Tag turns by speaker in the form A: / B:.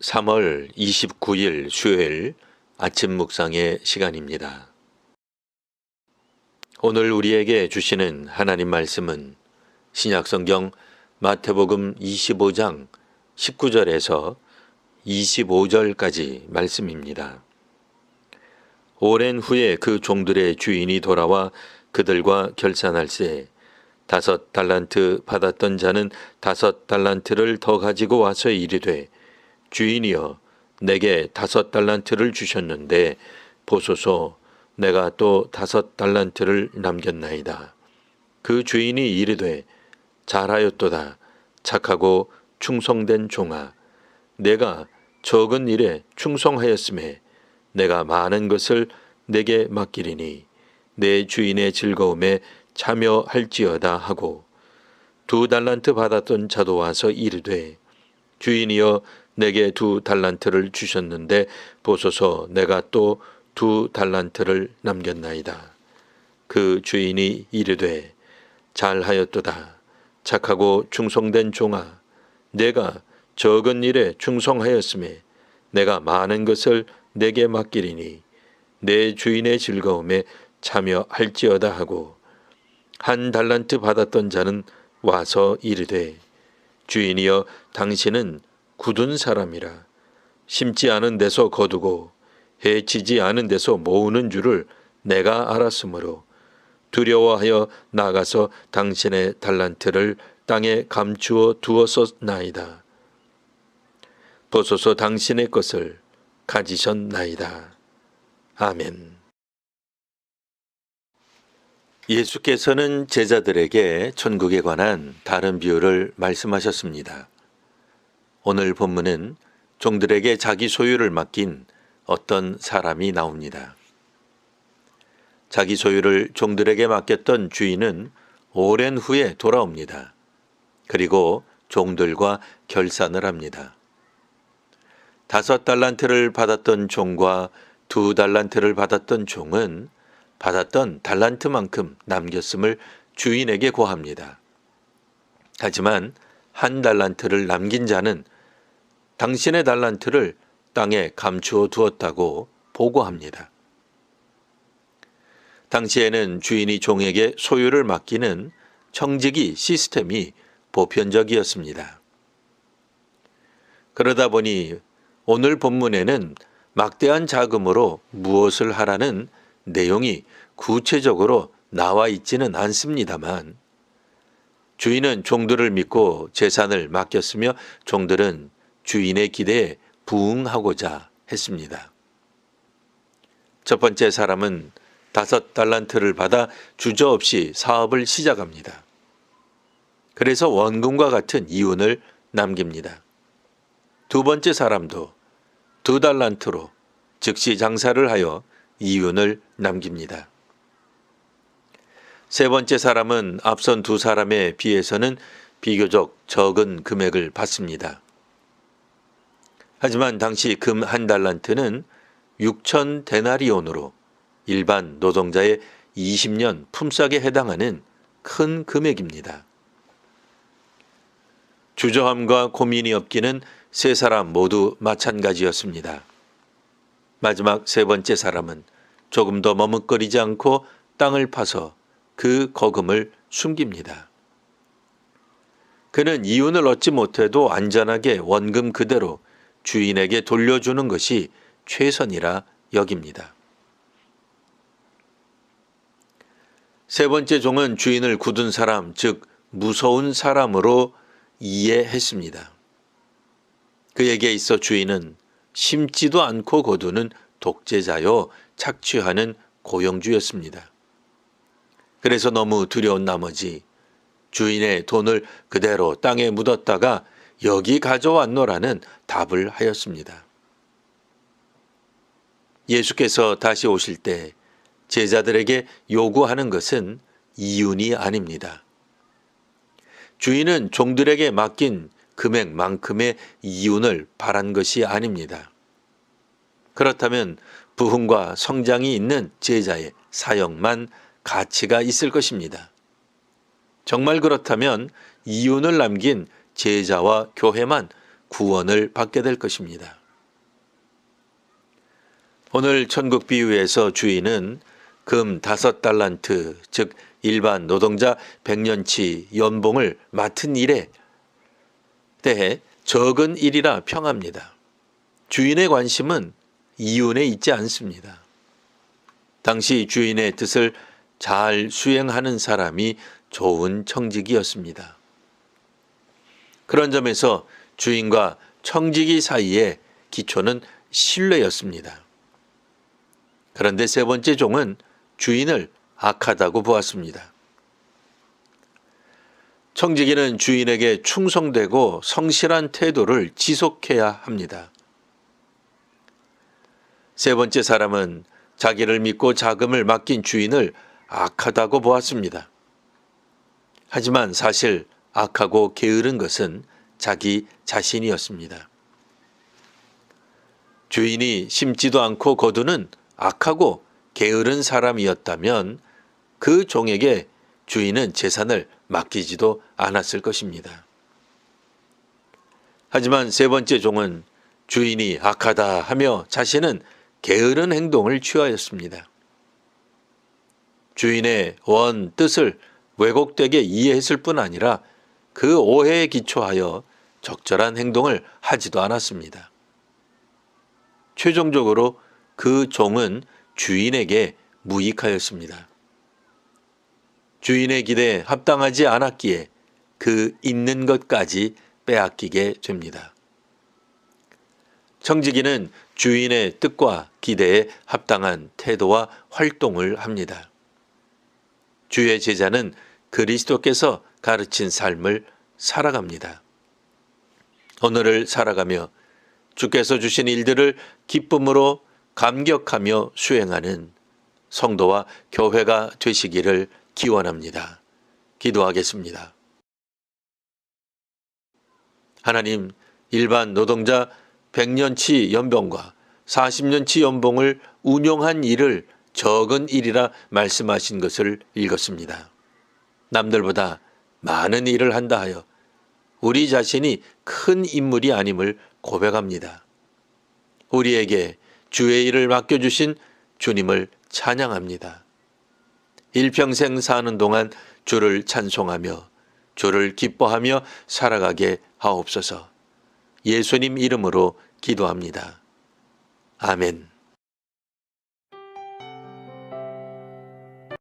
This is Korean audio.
A: 3월 29일 수요일 아침 묵상의 시간입니다. 오늘 우리에게 주시는 하나님 말씀은 신약성경 마태복음 25장 19절에서 25절까지 말씀입니다. 오랜 후에 그 종들의 주인이 돌아와 그들과 결산할세 5달란트 받았던 자는 5달란트를 더 가지고 와서 이르되 주인이여 내게 5달란트를 주셨는데 보소서 내가 또 5달란트를 남겼나이다. 그 주인이 이르되 잘하였도다 착하고 충성된 종아 내가 적은 일에 충성하였음에 내가 많은 것을 내게 맡기리니 내 주인의 즐거움에 참여할지어다 하고 2달란트 받았던 자도 와서 이르되 주인이여 내게 2달란트를 주셨는데 보소서 내가 또 2달란트를 남겼나이다. 그 주인이 이르되 잘하였도다 착하고 충성된 종아 내가 적은 일에 충성하였음에 내가 많은 것을 내게 맡기리니 내 주인의 즐거움에 참여할지어다 하고 1달란트 받았던 자는 와서 이르되 주인이여 당신은 굳은 사람이라 심지 않은 데서 거두고 해치지 않은 데서 모으는 줄을 내가 알았으므로 두려워하여 나가서 당신의 달란트를 땅에 감추어 두었었나이다. 보소서 당신의 것을 가지셨나이다. 아멘. 예수께서는 제자들에게 천국에 관한 다른 비유를 말씀하셨습니다. 오늘 본문은 종들에게 자기 소유를 맡긴 어떤 사람이 나옵니다. 자기 소유를 종들에게 맡겼던 주인은 오랜 후에 돌아옵니다. 그리고 종들과 결산을 합니다. 5달란트를 받았던 종과 2달란트를 받았던 종은 받았던 달란트만큼 남겼음을 주인에게 고합니다. 하지만 1달란트를 남긴 자는 당신의 달란트를 땅에 감추어 두었다고 보고합니다. 당시에는 주인이 종에게 소유를 맡기는 청지기 시스템이 보편적이었습니다. 그러다 보니 오늘 본문에는 막대한 자금으로 무엇을 하라는 내용이 구체적으로 나와 있지는 않습니다만 주인은 종들을 믿고 재산을 맡겼으며 종들은 주인의 기대에 부응하고자 했습니다. 첫 번째 사람은 5달란트를 받아 주저없이 사업을 시작합니다. 그래서 원금과 같은 이윤을 남깁니다. 두 번째 사람도 2달란트로 즉시 장사를 하여 이윤을 남깁니다. 세 번째 사람은 앞선 두 사람에 비해서는 비교적 적은 금액을 받습니다. 하지만 당시 금 1달란트는 6,000데나리온으로 일반 노동자의 20년 품삯에 해당하는 큰 금액입니다. 주저함과 고민이 없기는 세 사람 모두 마찬가지였습니다. 마지막 세 번째 사람은 조금 더 머뭇거리지 않고 땅을 파서 그 거금을 숨깁니다. 그는 이윤을 얻지 못해도 안전하게 원금 그대로 주인에게 돌려주는 것이 최선이라 여깁니다. 세 번째 종은 주인을 굳은 사람, 즉 무서운 사람으로 이해했습니다. 그에게 있어 주인은 심지도 않고 거두는 독재자요 착취하는 고용주였습니다. 그래서 너무 두려운 나머지 주인의 돈을 그대로 땅에 묻었다가 여기 가져왔노라는 답을 하였습니다. 예수께서 다시 오실 때 제자들에게 요구하는 것은 이윤이 아닙니다. 주인은 종들에게 맡긴 금액만큼의 이윤을 바란 것이 아닙니다. 그렇다면 부흥과 성장이 있는 제자의 사역만 가치가 있을 것입니다. 정말 그렇다면 이윤을 남긴 제자와 교회만 구원을 받게 될 것입니다. 오늘 천국 비유에서 주인은 금 5달란트, 즉 일반 노동자 100년치 연봉을 맡은 일에 대해 적은 일이라 평합니다. 주인의 관심은 이윤에 있지 않습니다. 당시 주인의 뜻을 잘 수행하는 사람이 좋은 청지기였습니다. 그런 점에서 주인과 청지기 사이의 기초는 신뢰였습니다. 그런데 세 번째 종은 주인을 악하다고 보았습니다. 청지기는 주인에게 충성되고 성실한 태도를 지속해야 합니다. 세 번째 사람은 자기를 믿고 자금을 맡긴 주인을 악하다고 보았습니다. 하지만 사실 악하고 게으른 것은 자기 자신이었습니다. 주인이 심지도 않고 거두는 악하고 게으른 사람이었다면 그 종에게 주인은 재산을 맡기지도 않았을 것입니다. 하지만 세 번째 종은 주인이 악하다 하며 자신은 게으른 행동을 취하였습니다. 주인의 원 뜻을 왜곡되게 이해했을 뿐 아니라 그 오해에 기초하여 적절한 행동을 하지도 않았습니다. 최종적으로 그 종은 주인에게 무익하였습니다. 주인의 기대에 합당하지 않았기에 그 있는 것까지 빼앗기게 됩니다. 청지기는 주인의 뜻과 기대에 합당한 태도와 활동을 합니다. 주의 제자는 그리스도께서 가르친 삶을 살아갑니다. 오늘을 살아가며 주께서 주신 일들을 기쁨으로 감격하며 수행하는 성도와 교회가 되시기를 기원합니다. 기도하겠습니다. 하나님, 일반 노동자 100년치 연봉과 40년치 연봉을 운용한 일을 적은 일이라 말씀하신 것을 읽었습니다. 남들보다 많은 일을 한다 하여 우리 자신이 큰 인물이 아님을 고백합니다. 우리에게 주의 일을 맡겨주신 주님을 찬양합니다. 일평생 사는 동안 주를 찬송하며 주를 기뻐하며 살아가게 하옵소서. 예수님 이름으로 기도합니다. 아멘.